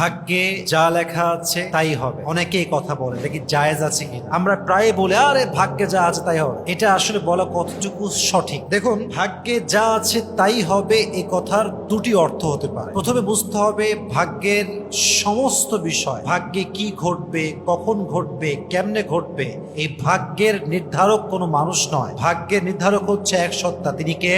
ভাগ্যে যা লেখা আছে তাই হবে। অনেকেই কথা বলে দেখি জায়েজ আছে কিনা। আমরা প্রায় বলে আরে ভাগ্যে যা আছে তাই হবে। এটা আসলে বলা কতটুকু সঠিক? দেখুন, ভাগ্যে যা আছে তাই হবে এই কথার দুটি অর্থ হতে পারে। প্রথমে বুঝতে হবে ভাগ্যের সমস্ত বিষয়, ভাগ্যে কি ঘটবে, কখন ঘটবে, কেমনে ঘটবে, এই ভাগ্যের নির্ধারক কোনো মানুষ নয়। ভাগ্যের নির্ধারক হচ্ছে এক সত্তা। তিনি কে?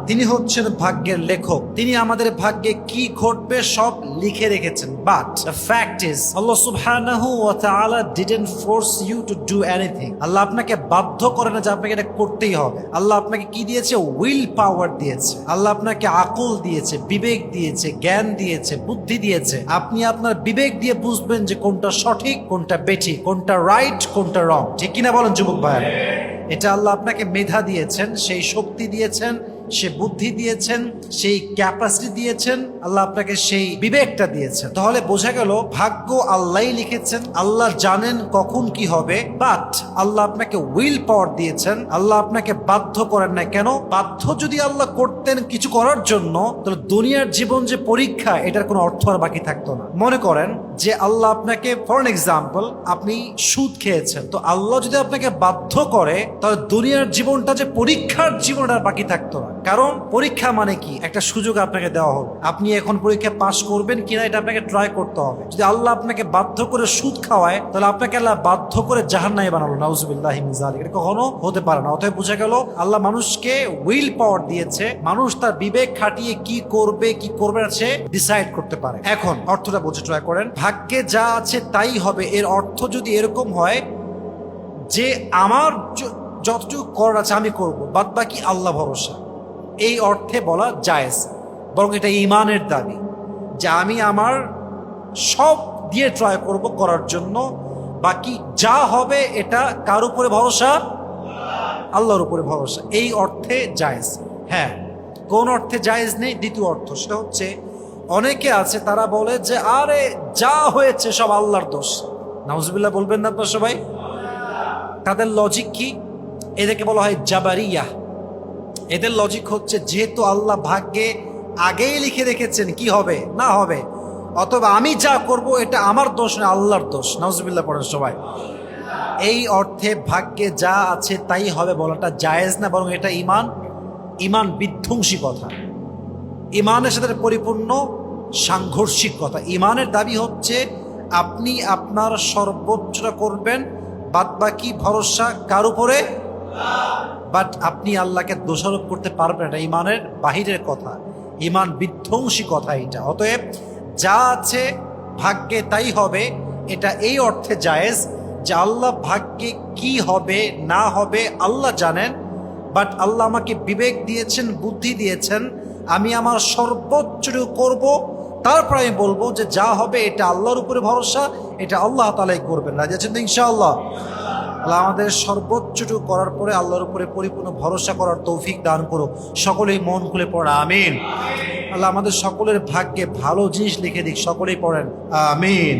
তিনি হচ্ছেন ভাগ্যের লেখক। তিনি আমাদের ভাগ্যে কি ঘটবে সব লিখে রেখেছেন। But the fact is Allah সুবহানাহু ওয়া তাআলা didn't force you to do anything. Allah আপনাকে বাধ্য করে না যে আপনাকে এটা করতেই হবে। আল্লাহ আপনাকে কি দিয়েছে? উইল পাওয়ার দিয়েছে। আল্লাহ আপনাকে আকল দিয়েছে, বিবেক দিয়েছে, জ্ঞান দিয়েছে, বুদ্ধি দিয়েছে। আপনি আপনার বিবেক দিয়ে বুঝবেন যে কোনটা সঠিক, কোনটা বেঠিক, কোনটা রাইট, কোনটা রং। ঠিক কিনা বলেন যুবক ভাইরা? এটা আল্লাহ আপনাকে মেধা দিয়েছেন, সেই শক্তি দিয়েছেন, সে বুদ্ধি দিয়েছেন, সেই ক্যাপাসিটি দিয়েছেন, আল্লাহ আপনাকে সেই বিবেকটা দিয়েছেন। তাহলে বোঝা গেল ভাগ্য আল্লাহই লিখেছেন, আল্লাহ জানেন কখন কি হবে। বাট আল্লাহ আপনাকে উইল পাওয়ার দিয়েছেন, আল্লাহ আপনাকে বাধ্য করেন না। কেন? বাধ্য যদি আল্লাহ করতেন কিছু করার জন্য, তাহলে দুনিয়ার জীবন যে পরীক্ষা, এটার কোনো অর্থ আর বাকি থাকতো না। মনে করেন যে আল্লাহ আপনাকে, ফর এন এক্সাম্পল, আপনি সুদ খেয়েছেন, তো আল্লাহ যদি আপনাকে বাধ্য করে তাহলে দুনিয়ার জীবনটা যে পরীক্ষার জীবন আর বাকি থাকতো না। কারণ পরীক্ষা মানে কি? একটা সুযোগ আপনাকে দেওয়া হলো, আপনি এখন পরীক্ষা পাশ করবেন কিনা এটা আপনাকে ট্রাই করতে হবে। যদি আল্লাহ আপনাকে বাধ্য করে সুদ খাওয়ায়, তাহলে আপনাকে আল্লাহ বাধ্য করে জাহান্নামে বানালো। নাউজুবিল্লাহি মিন যালিক। এটা কখনো হতে পারে না। অতএব বোঝা গেল আল্লাহ মানুষকে উইল পাওয়ার দিয়েছে, মানুষ তার বিবেক খাটিয়ে কি করবে কি করবে না সে ডিসাইড করতে পারে। এখন অর্থটা বোঝা ট্রাই করেন। ভাগ্যে যা আছে তাই হবে, এর অর্থ যদি এরকম হয় যে আমার যতটুকু করার আছে আমি করব, বাদ বাকি আল্লাহ ভরসা, এই অর্থে বলা জায়েজ। বরং এটা ঈমানের দাবি যে আমি আমার সব দিয়ে ট্রাই করব করার জন্য, বাকি যা হবে এটা কার উপরে ভরসা? আল্লাহর উপরে ভরসা। এই অর্থে জায়েজ। হ্যাঁ, কোন অর্থে জায়েজ নেই? দ্বিতীয় অর্থ, সেটা হচ্ছে অনেকে আছে তারা বলে যে আরে যা হয়েছে সব আল্লাহর দোষ। নাউজুবিল্লাহ বলবেন না আপনারা সবাই? তাদের লজিক কি? এদেরকে বলা হয় জাবারিয়া। এদের লজিক হচ্ছে যেহেতু আল্লাহ ভাগ্যে আগেই লিখে রেখেছেন কি হবে না হবে, অথবা আমি যা করব এটা আমার দোষ না, আল্লাহর দোষ। নাউজুবিল্লাহ পড়েন সবাই। এই অর্থে ভাগ্যে যা আছে তাই হবে বলাটা জায়েজ না, বরং এটা ইমান বিধ্বংসী কথা, ইমানের সাথে পরিপূর্ণ সাংঘর্ষিক কথা। ইমানের দাবি হচ্ছে আপনি আপনার সর্বোচ্চটা করবেন, বাদ বাকি ভরসা কার উপরে? বাট আপনি আল্লাহকে দোষারোপ করতে পারবেন না। ইমানের বাহিরের কথা, ইমান বিধ্বংসী কথা এটা। অতএব যা আছে ভাগ্যে তাই হবে, এটা এই অর্থে জায়েজ যে আল্লাহ ভাগ্যে কি হবে না হবে আল্লাহ জানেন। বাট আল্লাহ আমাকে বিবেক দিয়েছেন, বুদ্ধি দিয়েছেন, আমি আমার সর্বোচ্চটুকু করব, তারপর আমি বলবো যে যা হবে এটা আল্লাহর উপরে ভরসা, এটা আল্লাহ তাআলাই করবেন। রাজি আছেন তো ইনশাআল্লাহ? আল্লাহ আমাদের সর্বোচ্চটুকু করার পরে আল্লাহর উপরে পরিপূর্ণ ভরসা করার তৌফিক দান করুক। সকলেই মন খুলে পড়া আমিন। আল্লাহ আমাদের সকলের ভাগ্যে ভালো জিনিস লিখে দিক। সকলেই পড়েন আমিন।